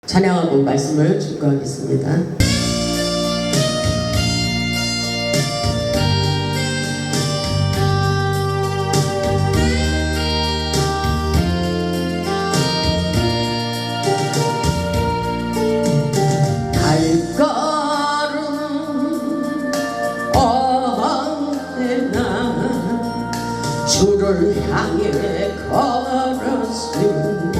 찬양하고 말씀을 준비하겠습니다. 주를 향해 걸었습니다.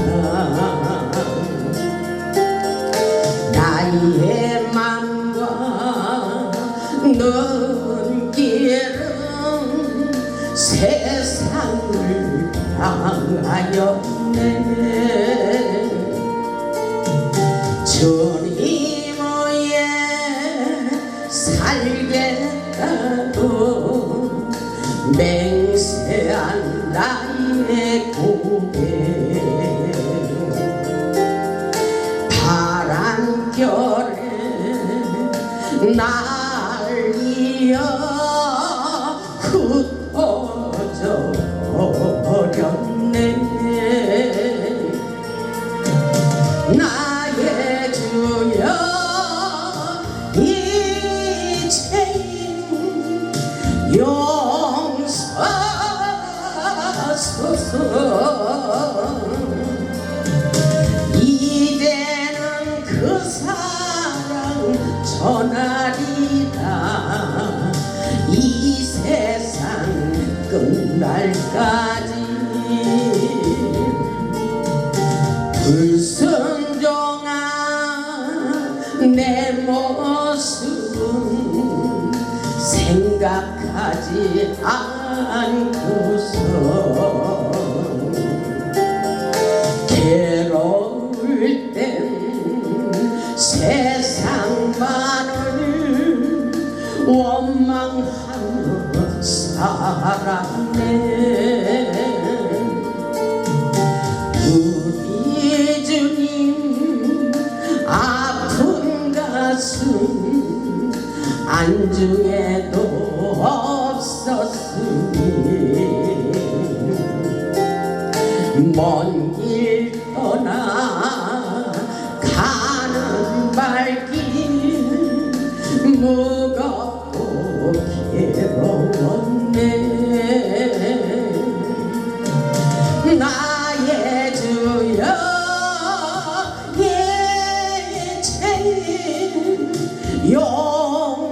나의 맘과 넓은 길은 세상을 향하였네. 주님 위에 살겠다고 맹세한 나의 고백, 바람결에 날리어 흩어져 버렸네. 나의 주여 이제는 용서하소서. 이제는 그 사랑 전하리라. 이 세상 끝날까지 불순종한 내 모습은 생각하지 않고서 괴로울 땐 세상만을 원망하며 살았네. 우리 주님 아픈 가슴 안중에도 없었으니 먼 길 떠나 가는 발길 무겁고 괴로웠네. 나의 주여 이제는 용서하소서.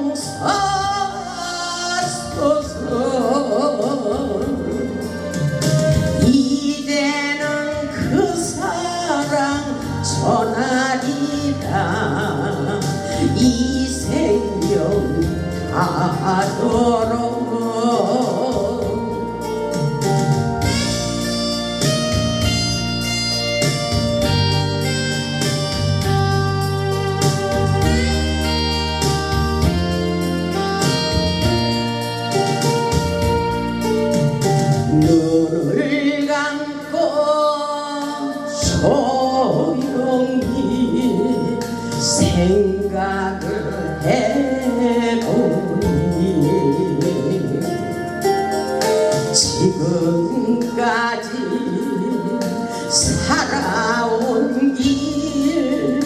이제는 그 사랑 전하리라. 이 생명 다하도록. 눈을 감고 조용히 생각을 해보니 지금까지 살아온 길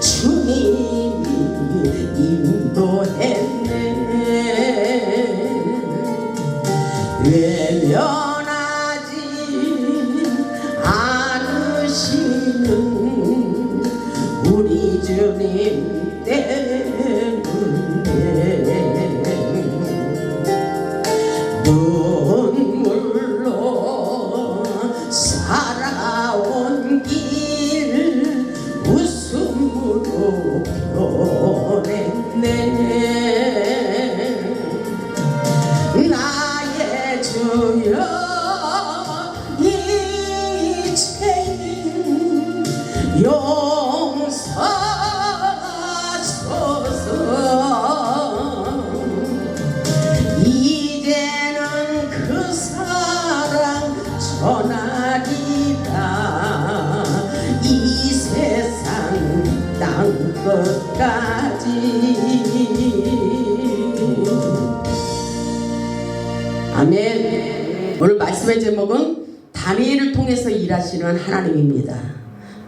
주님이 인도했네. 외면하지 않으시는 우리 주님 때문에 눈물로 살아온 길 웃음으로 변했네. 나의 주여 이제는 용서하소서. 이제는 그 사랑 전하리라. 이 세상 땅 끝까지. 아멘. 오늘 말씀의 제목은 다니엘을 통해서 일하시는 하나님입니다.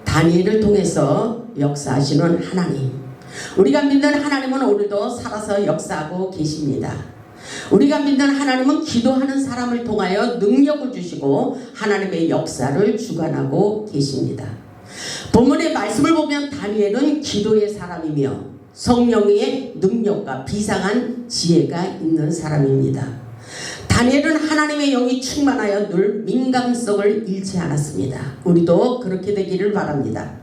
다니엘을 통해서 역사하시는 하나님, 우리가 믿는 하나님은 오늘도 살아서 역사하고 계십니다. 우리가 믿는 하나님은 기도하는 사람을 통하여 능력을 주시고 하나님의 역사를 주관하고 계십니다. 본문의 말씀을 보면 다니엘은 기도의 사람이며 성령의 능력과 비상한 지혜가 있는 사람입니다. 다니엘은 하나님의 영이 충만하여 늘 민감성을 잃지 않았습니다. 우리도 그렇게 되기를 바랍니다.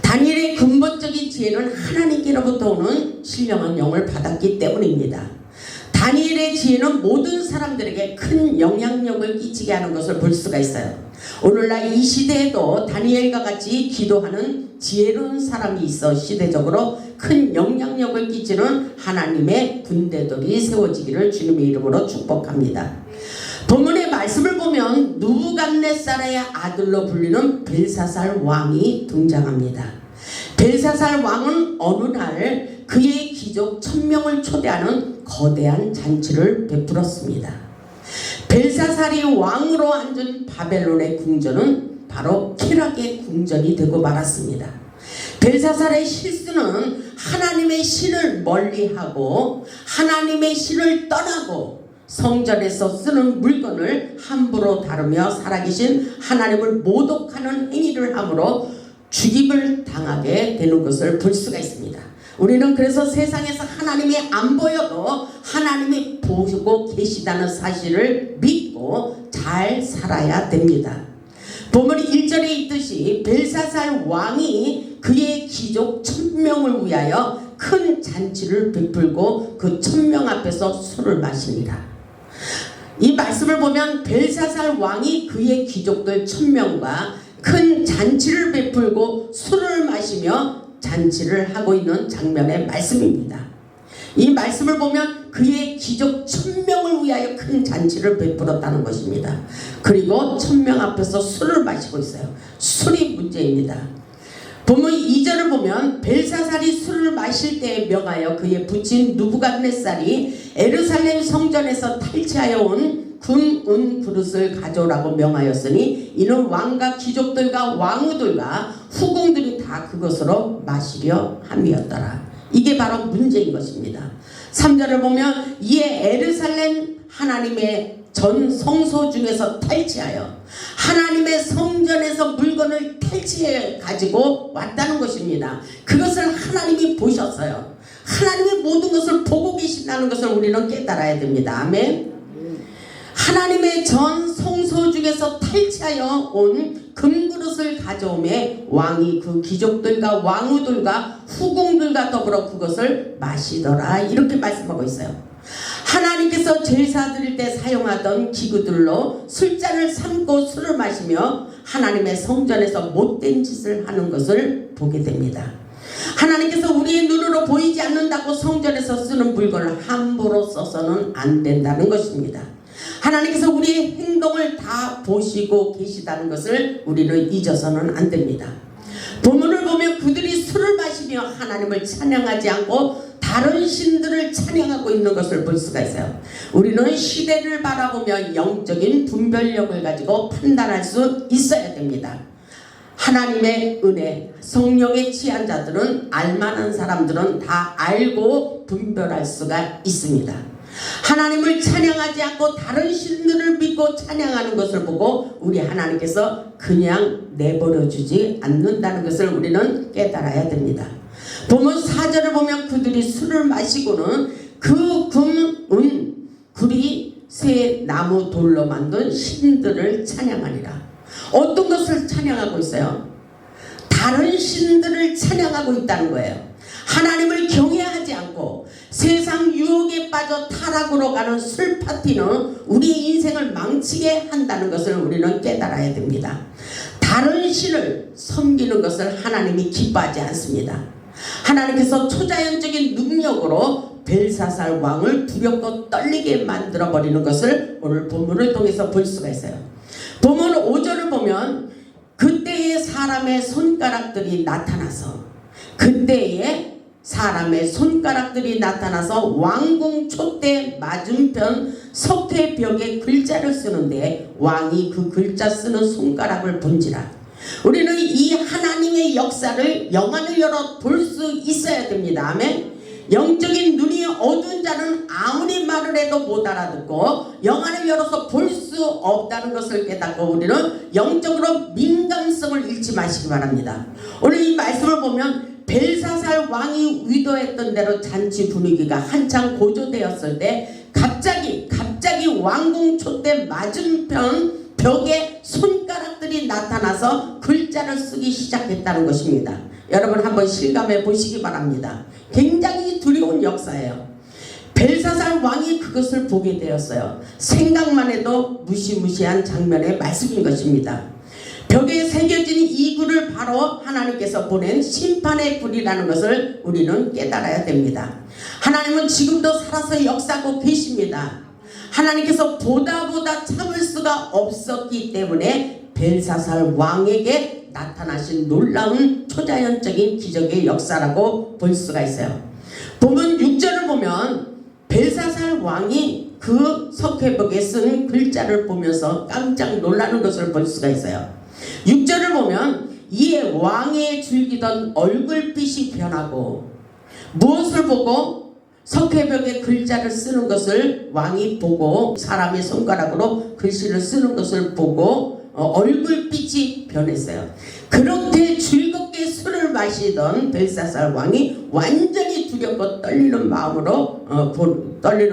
다니엘의 근본적인 지혜는 하나님께로부터 오는 신령한 영을 받았기 때문입니다. 다니엘의 지혜는 모든 사람들에게 큰 영향력을 끼치게 하는 것을 볼 수가 있어요. 오늘날 이 시대에도 다니엘과 같이 기도하는 지혜로운 사람이 있어 시대적으로 큰 영향력을 끼치는 하나님의 군대들이 세워지기를 주님의 이름으로 축복합니다. 본문의 말씀을 보면 느부갓네살의 아들로 불리는 벨사살 왕이 등장합니다. 벨사살 왕은 어느 날 그의 귀족 1000명을 초대하는 거대한 잔치를 베풀었습니다. 벨사살이 왕으로 앉은 바벨론의 궁전은 바로 쾌락의 궁전이 되고 말았습니다. 벨사살의 실수는 하나님의 신을 멀리하고 하나님의 신을 떠나고 성전에서 쓰는 물건을 함부로 다루며 살아계신 하나님을 모독하는 행위를 함으로 죽임을 당하게 되는 것을 볼 수가 있습니다. 우리는 그래서 세상에서 하나님이 안 보여도 하나님이 보시고 계시다는 사실을 믿고 잘 살아야 됩니다. 본문 1절에 있듯이 벨사살 왕이 그의 귀족 1000명을 위하여 큰 잔치를 베풀고 그 1000명 앞에서 술을 마십니다. 이 말씀을 보면 벨사살 왕이 그의 귀족들 1000명과 큰 잔치를 베풀고 술을 마시며 잔치를 하고 있는 장면의 말씀입니다. 이 말씀을 보면 그의 귀족 1000명을 위하여 큰 잔치를 베풀었다는 것입니다. 그리고 1000명 앞에서 술을 마시고 있어요. 술이 문제입니다. 본문 2절을 보면 벨사살이 술을 마실 때에 명하여 그의 부친 느부갓네살이 예루살렘 성전에서 탈취하여 온 금은 그릇을 가져오라고 명하였으니 이는 왕과 귀족들과 왕후들과 후궁들이 다 그것으로 마시려 함이었더라. 이게 바로 문제인 것입니다. 3절을 보면 이에 예루살렘 하나님의 전 성소 중에서 탈취하여 하나님의 성전에서 물건을 탈취해 가지고 왔다는 것입니다. 그것을 하나님이 보셨어요. 하나님의 모든 것을 보고 계신다는 것을 우리는 깨달아야 됩니다. 아멘. 하나님의 전 성소 중에서 탈취하여 온 금그릇을 가져오매 왕이 그 귀족들과 왕후들과 후궁들과 더불어 그것을 마시더라. 이렇게 말씀하고 있어요. 하나님께서 제사 드릴 때 사용하던 기구들로 술잔을 삼고 술을 마시며 하나님의 성전에서 못된 짓을 하는 것을 보게 됩니다. 하나님께서 우리의 눈으로 보이지 않는다고 성전에서 쓰는 물건을 함부로 써서는 안 된다는 것입니다. 하나님께서 우리의 행동을 다 보시고 계시다는 것을 우리는 잊어서는 안 됩니다. 본문을 보면 그들이 술을 마시며 하나님을 찬양하지 않고 다른 신들을 찬양하고 있는 것을 볼 수가 있어요. 우리는 시대를 바라보며 영적인 분별력을 가지고 판단할 수 있어야 됩니다. 하나님의 은혜, 성령에 취한 자들은 알만한 사람들은 다 알고 분별할 수가 있습니다. 하나님을 찬양하지 않고 다른 신들을 믿고 찬양하는 것을 보고 우리 하나님께서 그냥 내버려 주지 않는다는 것을 우리는 깨달아야 됩니다. 본문 4절을 보면 그들이 술을 마시고는 그 금은 구리 새 나무 돌로 만든 신들을 찬양하니라. 어떤 것을 찬양하고 있어요? 다른 신들을 찬양하고 있다는 거예요. 하나님을 경외하지 않고 세상 유혹에 빠져 타락으로 가는 술 파티는 우리 인생을 망치게 한다는 것을 우리는 깨달아야 됩니다. 다른 신을 섬기는 것을 하나님이 기뻐하지 않습니다. 하나님께서 초자연적인 능력으로 벨사살 왕을 두렵고 떨리게 만들어버리는 것을 오늘 본문을 통해서 볼 수가 있어요. 본문 5절을 보면 그때의 사람의 손가락들이 나타나서 왕궁 촛대 맞은편 석회벽에 글자를 쓰는데 왕이 그 글자 쓰는 손가락을 본지라. 우리는 이 하나님의 역사를 영안을 열어 볼 수 있어야 됩니다. 아멘. 영적인 눈이 어두운 자는 아무리 말을 해도 못 알아듣고 영안을 열어서 볼 수 없다는 것을 깨닫고 우리는 영적으로 민감성을 잃지 마시기 바랍니다. 오늘 이 말씀을 보면 벨사살 왕이 의도했던 대로 잔치 분위기가 한창 고조되었을 때 갑자기 왕궁 촛대 맞은편 벽에 손가락들이 나타나서 글자를 쓰기 시작했다는 것입니다. 여러분 한번 실감해 보시기 바랍니다. 굉장히 두려운 역사예요. 벨사살 왕이 그것을 보게 되었어요. 생각만 해도 무시무시한 장면의 말씀인 것입니다. 벽에 새겨진 이 글을 바로 하나님께서 보낸 심판의 글이라는 것을 우리는 깨달아야 됩니다. 하나님은 지금도 살아서 역사하고 계십니다. 하나님께서 보다 참을 수가 없었기 때문에 벨사살 왕에게 나타나신 놀라운 초자연적인 기적의 역사라고 볼 수가 있어요. 본문 6절을 보면 벨사살 왕이 그 석회벽에 쓴 글자를 보면서 깜짝 놀라는 것을 볼 수가 있어요. 6절을 보면 이에 왕의 즐기던 얼굴빛이 변하고 무엇을 보고 석회벽에 글자를 쓰는 것을 왕이 보고 사람의 손가락으로 글씨를 쓰는 것을 보고 얼굴빛이 변했어요. 그렇게 즐겁게 술을 마시던 벨사살 왕이 완전히 두렵고 떨리는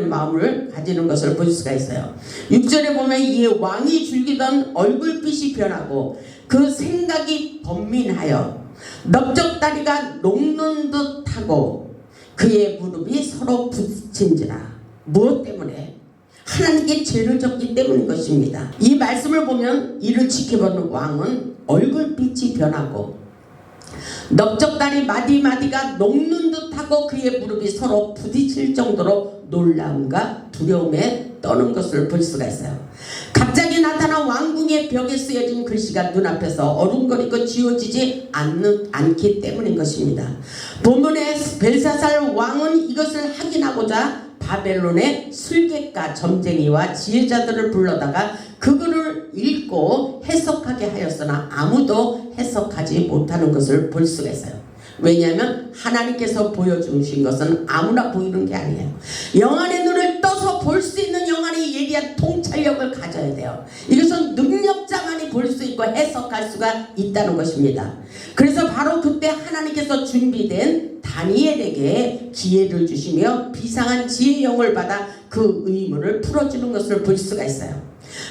마음을 가지는 것을 볼 수가 있어요. 6절에 보면 이 왕이 즐기던 얼굴빛이 변하고 그 생각이 번민하여 넓적다리가 녹는 듯하고 그의 무릎이 서로 부딪힌지라. 무엇 때문에? 하나님께 죄를 졌기 때문인 것입니다. 이 말씀을 보면 이를 지켜보는 왕은 얼굴빛이 변하고 넓적다리 마디마디가 녹는 듯하고 그의 무릎이 서로 부딪힐 정도로 놀라움과 두려움에 떠는 것을 볼 수가 있어요. 갑자기 나타난 왕궁의 벽에 쓰여진 글씨가 눈앞에서 어른거리고 지워지지 않기 때문인 것입니다. 본문의 벨사살 왕은 이것을 확인하고자 바벨론의 술객과 점쟁이와 지혜자들을 불러다가 그 글을 읽고 해석하게 하였으나 아무도 해석하지 못하는 것을 볼 수가 있어요. 왜냐하면 하나님께서 보여주신 것은 아무나 보이는 게 아니에요. 영안의 눈을 떠서 볼 수 있는 영안의 예리한 통찰력을 가져야 돼요. 이것은 능력자만이 볼 수 있고 해석할 수가 있다는 것입니다. 그래서 바로 그때 하나님께서 준비된 다니엘에게 기회를 주시며 비상한 지혜의 영을 받아 그 의문을 풀어주는 것을 볼 수가 있어요.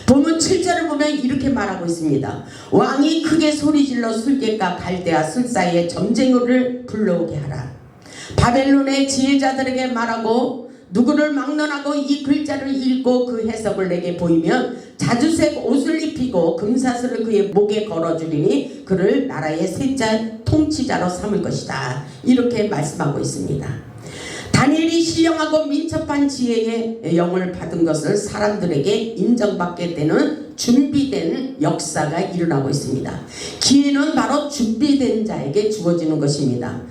본문 7절을 보면 이렇게 말하고 있습니다. 왕이 크게 소리질러 술객과 갈대아 술사이의 점쟁이를 불러오게 하라. 바벨론의 지혜자들에게 말하고 누구를 막론하고 이 글자를 읽고 그 해석을 내게 보이면 자주색 옷을 입히고 금사슬을 그의 목에 걸어주리니 그를 나라의 셋째 통치자로 삼을 것이다. 이렇게 말씀하고 있습니다. 다니엘이 신령하고 민첩한 지혜의 영을 받은 것을 사람들에게 인정받게 되는 준비된 역사가 일어나고 있습니다. 기회는 바로 준비된 자에게 주어지는 것입니다.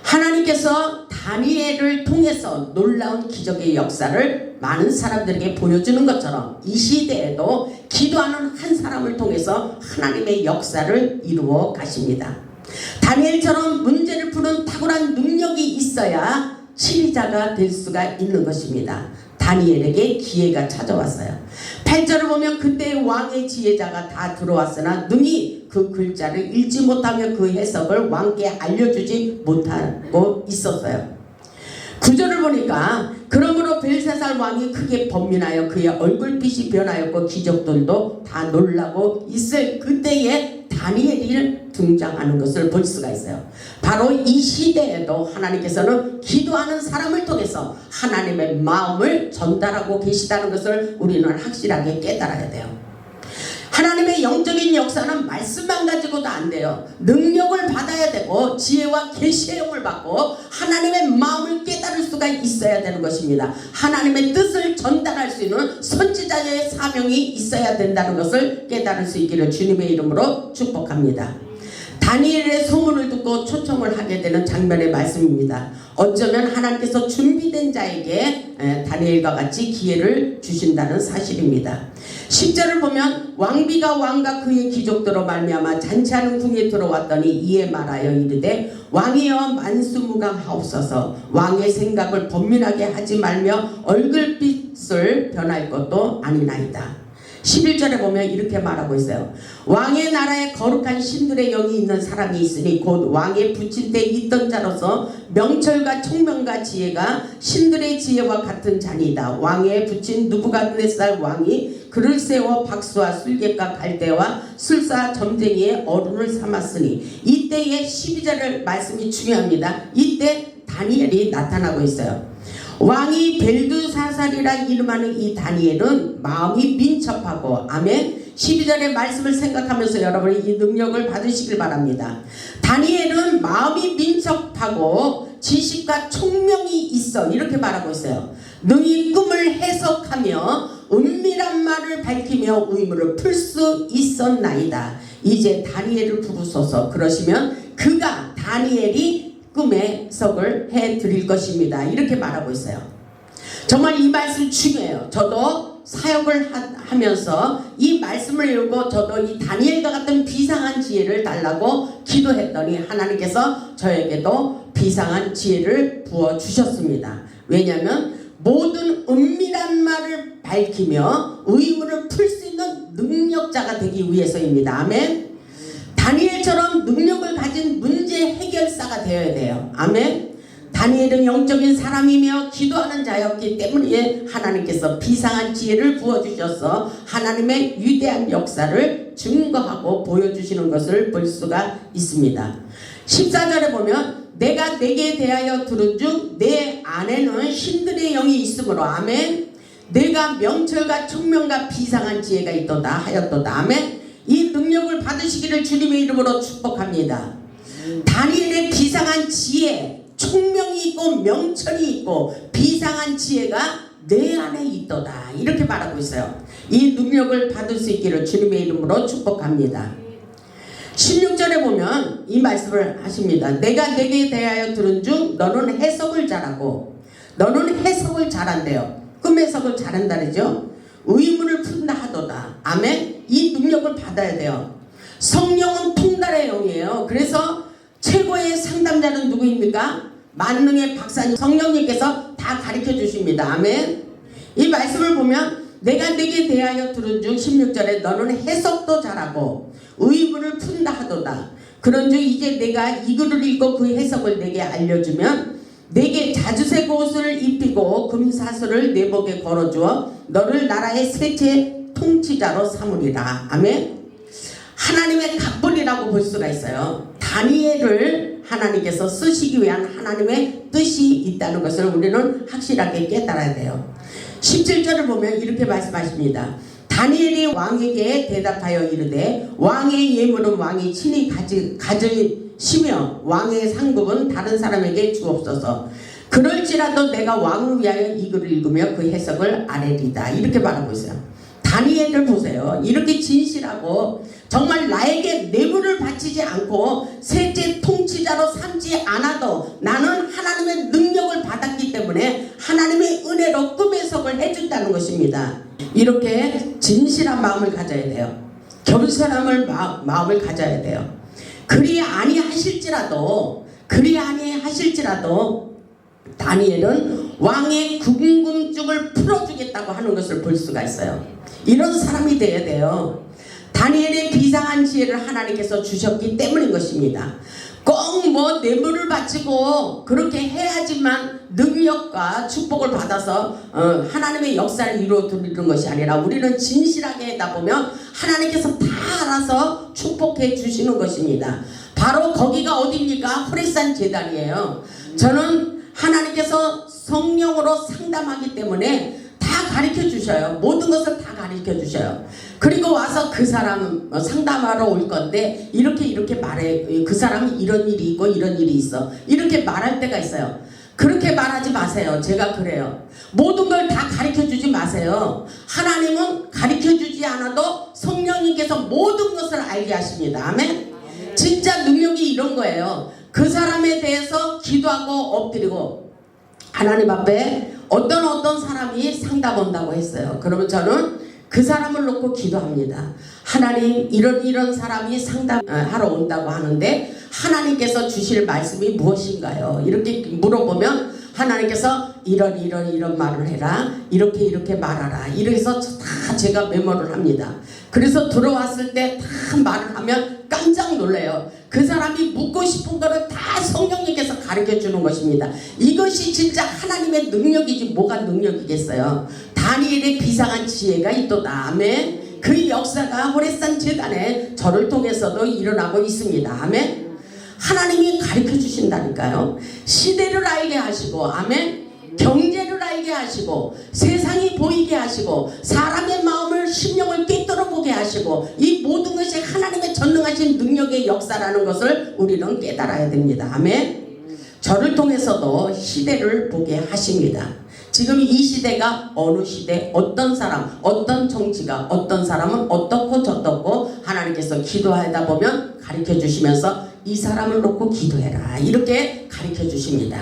하나님께서 다니엘을 통해서 놀라운 기적의 역사를 많은 사람들에게 보여주는 것처럼 이 시대에도 기도하는 한 사람을 통해서 하나님의 역사를 이루어 가십니다. 다니엘처럼 문제를 푸는 탁월한 능력이 있어야 치리자가 될 수가 있는 것입니다. 다니엘에게 기회가 찾아왔어요. 8절을 보면 그때 왕의 지혜자가 다 들어왔으나 능히 그 글자를 읽지 못하며 그 해석을 왕께 알려주지 못하고 있었어요. 9절을 보니까 그러므로 벨사살 왕이 크게 번민하여 그의 얼굴빛이 변하였고 귀족들도 다 놀라고 있을 그때에 다니엘이 등장하는 것을 볼 수가 있어요. 바로 이 시대에도 하나님께서는 기도하는 사람을 통해서 하나님의 마음을 전달하고 계시다는 것을 우리는 확실하게 깨달아야 돼요. 하나님의 영적인 역사는 말씀만 가지고도 안 돼요. 능력을 받아야 되고 지혜와 계시의 영을 받고 하나님의 마음을 깨달을 수가 있어야 되는 것입니다. 하나님의 뜻을 전달할 수 있는 선지자의 사명이 있어야 된다는 것을 깨달을 수 있기를 주님의 이름으로 축복합니다. 다니엘의 소문을 듣고 초청을 하게 되는 장면의 말씀입니다. 어쩌면 하나님께서 준비된 자에게 다니엘과 같이 기회를 주신다는 사실입니다. 10절을 보면 왕비가 왕과 그의 귀족들로 말미암아 잔치하는 궁에 들어왔더니 이에 말하여 이르되 왕이여 만수무강하옵소서. 왕의 생각을 번민하게 하지 말며 얼굴빛을 변할 것도 아니나이다. 11절에 보면 이렇게 말하고 있어요. 왕의 나라에 거룩한 신들의 영이 있는 사람이 있으니 곧 왕의 붙인 때 있던 자로서 명철과 총명과 지혜가 신들의 지혜와 같은 자니이다. 왕의 붙인 느부갓네살 왕이 그를 세워 박수와 술객과 갈대와 술사 점쟁이의 어른을 삼았으니 이때의 12절을 말씀이 중요합니다. 이때 다니엘이 나타나고 있어요. 왕이 벨두사살이라 이름하는 이 다니엘은 마음이 민첩하고 아멘. 12절의 말씀을 생각하면서 여러분이 이 능력을 받으시길 바랍니다. 다니엘은 마음이 민첩하고 지식과 총명이 있어 이렇게 말하고 있어요. 능히 꿈을 해석하며 은밀한 말을 밝히며 의문을 풀 수 있었나이다. 이제 다니엘을 부르소서. 그러시면 그가 다니엘이 꿈의 해석을 해드릴 것입니다. 이렇게 말하고 있어요. 정말 이 말씀 중요해요. 저도 사역을 하면서 이 말씀을 읽고 저도 이 다니엘과 같은 비상한 지혜를 달라고 기도했더니 하나님께서 저에게도 비상한 지혜를 부어주셨습니다. 왜냐하면 모든 은밀한 말을 밝히며 의문을 풀 수 있는 능력자가 되기 위해서입니다. 아멘. 다니엘처럼 능력을 가진 문제 해결사가 되어야 돼요. 아멘. 다니엘은 영적인 사람이며 기도하는 자였기 때문에 하나님께서 비상한 지혜를 부어주셔서 하나님의 위대한 역사를 증거하고 보여주시는 것을 볼 수가 있습니다. 14절에 보면 내가 내게 대하여 들은 중 내 안에는 신들의 영이 있으므로 아멘. 내가 명철과 총명과 비상한 지혜가 있도다 하였도다. 아멘. 이 능력을 받으시기를 주님의 이름으로 축복합니다. 다니엘의 비상한 지혜, 총명이 있고 명철이 있고 비상한 지혜가 내 안에 있도다 이렇게 말하고 있어요. 이 능력을 받을 수 있기를 주님의 이름으로 축복합니다. 16절에 보면 이 말씀을 하십니다. 내가 내게 대하여 들은 중 너는 해석을 잘하고 너는 해석을 잘한대요. 꿈 해석을 잘한다죠. 의문을 푼다 하도다. 아멘. 이 능력을 받아야 돼요. 성령은 통달의 영이에요. 그래서 최고의 상담자는 누구입니까? 만능의 박사님 성령님께서 다 가르쳐 주십니다. 아멘. 이 말씀을 보면 내가 내게 대하여 들은 중 16절에 너는 해석도 잘하고 의문을 푼다 하도다. 그런즉 이제 내가 이 글을 읽고 그 해석을 내게 알려주면 내게 자주색 옷을 입히고 금사슬을 내 목에 걸어주어 너를 나라의 셋째 통치자로 삼으리라. 아멘. 하나님의 갑본이라고 볼 수가 있어요. 다니엘을 하나님께서 쓰시기 위한 하나님의 뜻이 있다는 것을 우리는 확실하게 깨달아야 돼요. 17절을 보면 이렇게 말씀하십니다. 다니엘이 왕에게 대답하여 이르되 왕의 예물은 왕이 친히 가지시며 왕의 상급은 다른 사람에게 주옵소서. 그럴지라도 내가 왕을 위하여 이 글을 읽으며 그 해석을 아뢰리다. 이렇게 말하고 있어요. 다니엘을 보세요. 이렇게 진실하고 정말 나에게 뇌물을 바치지 않고 셋째 통치자로 삼지 않아도 나는 하나님의 능력을 받았기 때문에 하나님의 은혜로 꿈 해석을 해준다는 것입니다. 이렇게 진실한 마음을 가져야 돼요. 겸손함을 마음을 가져야 돼요. 그리 아니하실지라도 다니엘은 왕의 궁금증을 풀어주겠다고 하는 것을 볼 수가 있어요. 이런 사람이 되어야 돼요. 다니엘의 비상한 지혜를 하나님께서 주셨기 때문인 것입니다. 꼭 뭐 뇌물을 바치고 그렇게 해야지만 능력과 축복을 받아서 하나님의 역사를 이루어 드리는 것이 아니라 우리는 진실하게 하다 보면 하나님께서 다 알아서 축복해 주시는 것입니다. 바로 거기가 어디입니까? 호레산 제단이에요. 저는 하나님께서 성령으로 상담하기 때문에 다 가르쳐 주셔요. 모든 것을 다 가르쳐 주셔요. 그리고 와서 그 사람 상담하러 올 건데 이렇게 말해. 그 사람이 이런 일이 있고 이런 일이 있어. 이렇게 말할 때가 있어요. 그렇게 말하지 마세요. 제가 그래요. 모든 걸 다 가르쳐 주지 마세요. 하나님은 가르쳐 주지 않아도 성령님께서 모든 것을 알게 하십니다. 아멘. 진짜 능력이 이런 거예요. 그 사람에 대해서 기도하고 엎드리고 하나님 앞에 어떤 사람이 상담 온다고 했어요. 그러면 저는 그 사람을 놓고 기도합니다. 하나님, 이런 사람이 상담하러 온다고 하는데 하나님께서 주실 말씀이 무엇인가요? 이렇게 물어보면 하나님께서 이런 말을 해라, 이렇게 말하라, 이렇게 해서 다 제가 메모를 합니다. 그래서 들어왔을 때 다 말을 하면 깜짝 놀래요. 그 사람이 묻고 싶은 거를 다 성령님께서 가르쳐 주는 것입니다. 이것이 진짜 하나님의 능력이지 뭐가 능력이겠어요. 다니엘의 비상한 지혜가 있도다. 아멘. 그 역사가 호레산 제단에 저를 통해서도 일어나고 있습니다. 아멘. 하나님이 가르쳐 주신다니까요. 시대를 알게 하시고, 아멘. 경제를 알게 하시고, 세상이 보이게 하시고, 사람의 마음을 심령을 꿰뚫어 보게 하시고, 이 모든 것이 하나님의 전능하신 능력의 역사라는 것을 우리는 깨달아야 됩니다. 아멘. 저를 통해서도 시대를 보게 하십니다. 지금 이 시대가 어느 시대, 어떤 사람, 어떤 정치가, 어떤 사람은 어떻고 저떻고 하나님께서 기도하다 보면 가르쳐 주시면서 이 사람을 놓고 기도해라, 이렇게 가르쳐 주십니다.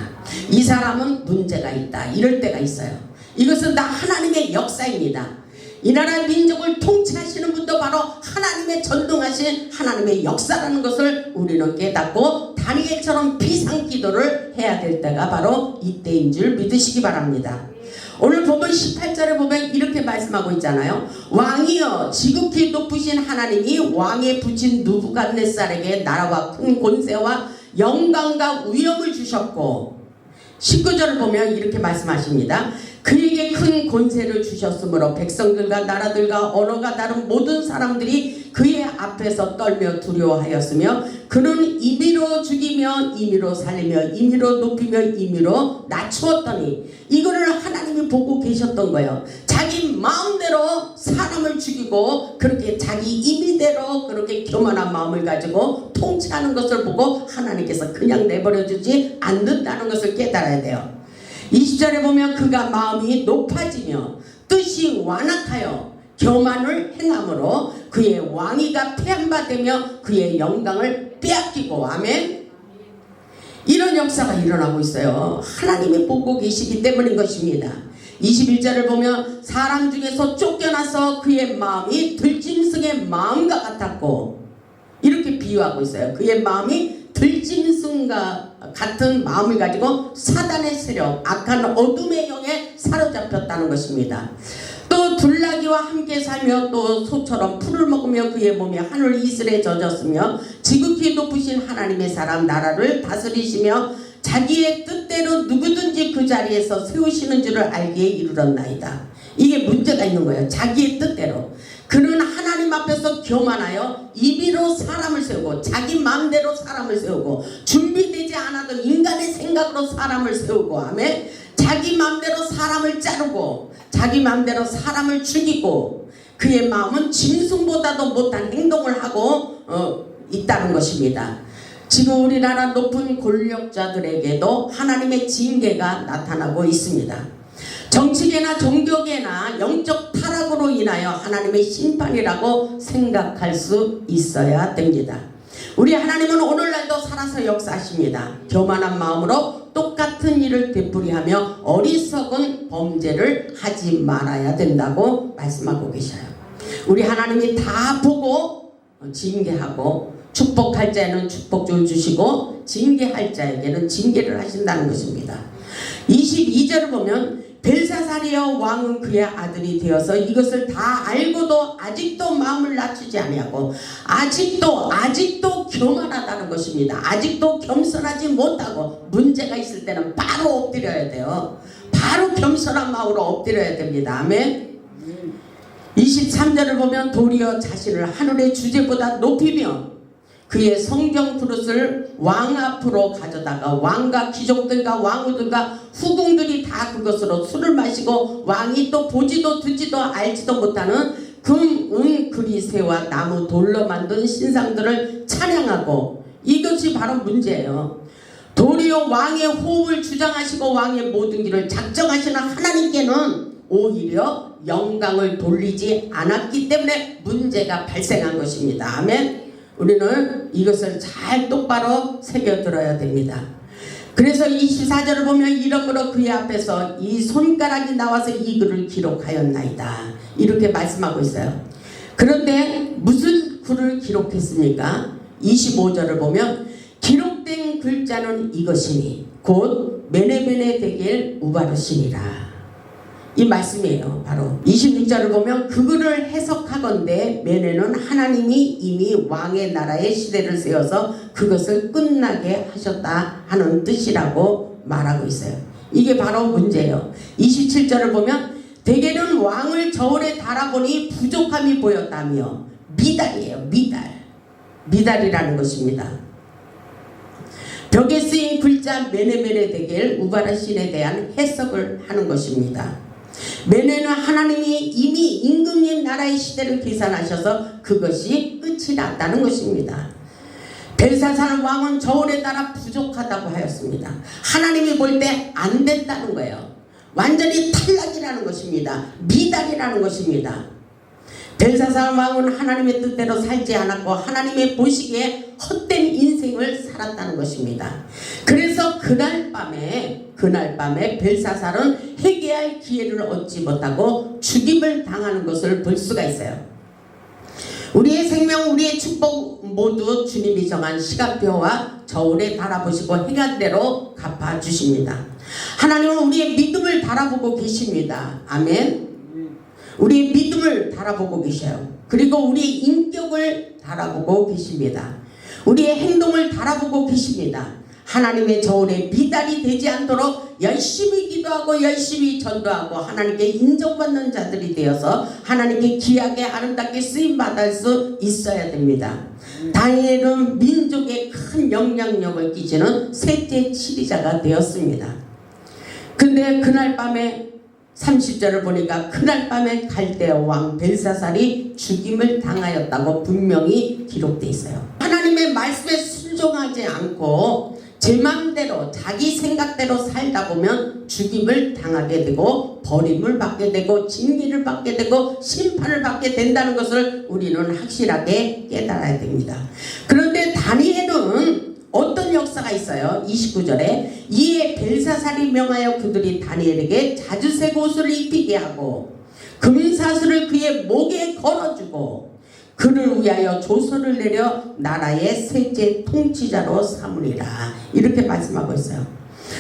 이 사람은 문제가 있다, 이럴 때가 있어요. 이것은 다 하나님의 역사입니다. 이 나라 민족을 통치하시는 분도 바로 하나님의 전능하신 하나님의 역사라는 것을 우리는 깨닫고 다니엘처럼 비상기도를 해야 될 때가 바로 이때인 줄 믿으시기 바랍니다. 오늘 보면 18절에 보면 이렇게 말씀하고 있잖아요. 왕이여, 지극히 높으신 하나님이 왕에 붙인 느부갓네살에게 나라와 큰 권세와 영광과 위엄을 주셨고, 19절을 보면 이렇게 말씀하십니다. 그에게 큰 권세를 주셨으므로 백성들과 나라들과 언어가 다른 모든 사람들이 그의 앞에서 떨며 두려워하였으며 그는 임의로 죽이며 임의로 살리며 임의로 높이며 임의로 낮추었더니, 이거를 하나님이 보고 계셨던 거예요. 자기 마음대로 사람을 죽이고 그렇게 자기 임의대로 그렇게 교만한 마음을 가지고 통치하는 것을 보고 하나님께서 그냥 내버려주지 않는다는 것을 깨달아야 돼요. 20절에 보면 그가 마음이 높아지며 뜻이 완악하여 교만을 행함으로 그의 왕위가 폐한바되며 그의 영광을 빼앗기고, 아멘. 이런 역사가 일어나고 있어요. 하나님이 보고 계시기 때문인 것입니다. 21절을 보면 사람 중에서 쫓겨나서 그의 마음이 들짐승의 마음과 같았고, 이렇게 비유하고 있어요. 그의 마음이 들짐승과 같은 마음을 가지고 사단의 세력, 악한 어둠의 영에 사로잡혔다는 것입니다. 또 둘나기와 함께 살며 또 소처럼 풀을 먹으며 그의 몸이 하늘 이슬에 젖었으며 지극히 높으신 하나님의 사람 나라를 다스리시며 자기의 뜻대로 누구든지 그 자리에서 세우시는 줄을 알기에 이르렀나이다. 이게 문제가 있는 거예요. 자기의 뜻대로. 그는 하나님 앞에서 교만하여 임의로 사람을 세우고 자기 마음대로 사람을 세우고 준비되지 않아도 인간의 생각으로 사람을 세우고, 아멘. 자기 마음대로 사람을 자르고 자기 마음대로 사람을 죽이고 그의 마음은 짐승보다도 못한 행동을 하고 있다는 것입니다. 지금 우리나라 높은 권력자들에게도 하나님의 징계가 나타나고 있습니다. 정치계나 종교계나 영적 타락으로 인하여 하나님의 심판이라고 생각할 수 있어야 됩니다. 우리 하나님은 오늘날도 살아서 역사하십니다. 교만한 마음으로 똑같은 일을 되풀이하며 어리석은 범죄를 하지 말아야 된다고 말씀하고 계셔요. 우리 하나님이 다 보고 징계하고 축복할 자에는 축복을 주시고 징계할 자에게는 징계를 하신다는 것입니다. 22절을 보면 벨사살이여 왕은 그의 아들이 되어서 이것을 다 알고도 아직도 마음을 낮추지 아니하고 아직도 교만하다는 것입니다. 아직도 겸손하지 못하고 문제가 있을 때는 바로 엎드려야 돼요. 바로 겸손한 마음으로 엎드려야 됩니다. 아멘. 23절을 보면 도리어 자신을 하늘의 주제보다 높이며 그의 성경 그릇을 왕 앞으로 가져다가 왕과 귀족들과 왕후들과 후궁들이 다 그것으로 술을 마시고 왕이 또 보지도 듣지도 알지도 못하는 금, 은, 그리새와 나무 돌로 만든 신상들을 찬양하고, 이것이 바로 문제예요. 도리어 왕의 호흡을 주장하시고 왕의 모든 길을 작정하시는 하나님께는 오히려 영광을 돌리지 않았기 때문에 문제가 발생한 것입니다. 아멘. 우리는 이것을 잘 똑바로 새겨들어야 됩니다. 그래서 24절을 보면 이러므로 그의 앞에서 이 손가락이 나와서 이 글을 기록하였나이다. 이렇게 말씀하고 있어요. 그런데 무슨 글을 기록했습니까? 25절을 보면 기록된 글자는 이것이니 곧 메네베네 데겔 우바르시니라. 이 말씀이에요. 바로 26절을 보면 그글을 해석하건대 메네는 하나님이 이미 왕의 나라의 시대를 세워서 그것을 끝나게 하셨다 하는 뜻이라고 말하고 있어요. 이게 바로 문제예요. 27절을 보면 데겔은 왕을 저울에 달아보니 부족함이 보였다며 미달이에요. 미달이라는 것입니다. 벽에 쓰인 글자 메네베네 데겔 우바르신에 대한 해석을 하는 것입니다. 메네는 하나님이 이미 임금님 나라의 시대를 계산하셔서 그것이 끝이 났다는 것입니다. 벨사살 왕은 저울에 따라 부족하다고 하였습니다. 하나님이 볼 때 안 됐다는 거예요. 완전히 탈락이라는 것입니다. 미달이라는 것입니다. 벨사살 왕은 하나님의 뜻대로 살지 않았고 하나님의 보시기에 헛된 인생을 살았다는 것입니다. 그래서 그날 밤에 벨사살은 회개할 기회를 얻지 못하고 죽임을 당하는 것을 볼 수가 있어요. 우리의 생명, 우리의 축복 모두 주님이 정한 시간표와 저울에 달아보시고 행한 대로 갚아주십니다. 하나님은 우리의 믿음을 달아보고 계십니다. 아멘. 우리의 믿음을 달아보고 계셔요. 그리고 우리의 인격을 달아보고 계십니다. 우리의 행동을 달아보고 계십니다. 하나님의 저울에 미달이 되지 않도록 열심히 기도하고 열심히 전도하고 하나님께 인정받는 자들이 되어서 하나님께 귀하게 아름답게 쓰임받을 수 있어야 됩니다. 다니엘은 민족에 큰 영향력을 끼치는 셋째 치리자가 되었습니다. 근데 그날 밤에 30절을 보니까 그날 밤에 갈대아 왕 벨사살이 죽임을 당하였다고 분명히 기록되어 있어요. 하나님의 말씀에 순종하지 않고 제 마음대로 자기 생각대로 살다 보면 죽임을 당하게 되고 버림을 받게 되고 징계를 받게 되고 심판을 받게 된다는 것을 우리는 확실하게 깨달아야 됩니다. 그런데 다니엘은 어떤 역사가 있어요? 29절에 이에 벨사살이 명하여 그들이 다니엘에게 자주색 옷을 입히게 하고 금사슬을 그의 목에 걸어주고 그를 위하여 조서를 내려 나라의 셋째 통치자로 삼으리라. 이렇게 말씀하고 있어요.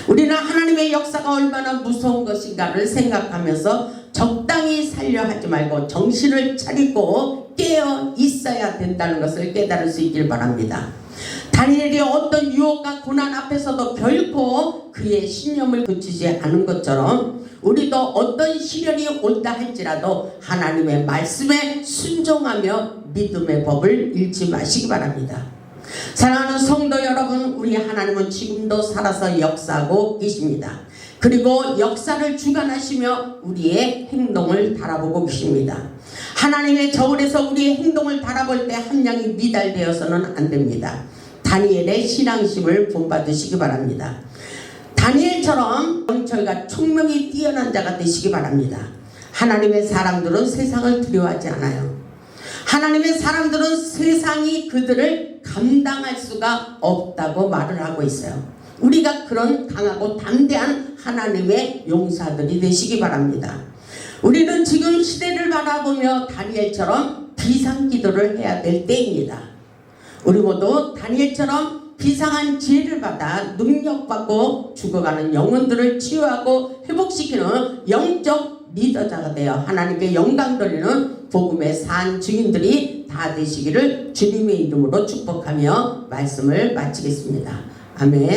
우리는 하나님의 역사가 얼마나 무서운 것인가를 생각하면서 적당히 살려 하지 말고 정신을 차리고 깨어 있어야 된다는 것을 깨달을 수 있길 바랍니다. 다니엘이 어떤 유혹과 고난 앞에서도 결코 그의 신념을 그치지 않은 것처럼 우리도 어떤 시련이 온다 할지라도 하나님의 말씀에 순종하며 믿음의 법을 잃지 마시기 바랍니다. 사랑하는 성도 여러분, 우리 하나님은 지금도 살아서 역사하고 계십니다. 그리고 역사를 주관하시며 우리의 행동을 달아보고 계십니다. 하나님의 저울에서 우리의 행동을 달아볼 때 함량이 미달되어서는 안 됩니다. 다니엘의 신앙심을 본받으시기 바랍니다. 다니엘처럼 영철과 총명이 뛰어난 자가 되시기 바랍니다. 하나님의 사람들은 세상을 두려워하지 않아요. 하나님의 사람들은 세상이 그들을 감당할 수가 없다고 말을 하고 있어요. 우리가 그런 강하고 담대한 하나님의 용사들이 되시기 바랍니다. 우리는 지금 시대를 바라보며 다니엘처럼 비상기도를 해야 될 때입니다. 우리 모두 다니엘처럼 비상한 지혜를 받아 능력받고 죽어가는 영혼들을 치유하고 회복시키는 영적 리더자가 되어 하나님께 영광 돌리는 복음의 산 증인들이 다 되시기를 주님의 이름으로 축복하며 말씀을 마치겠습니다. 아멘.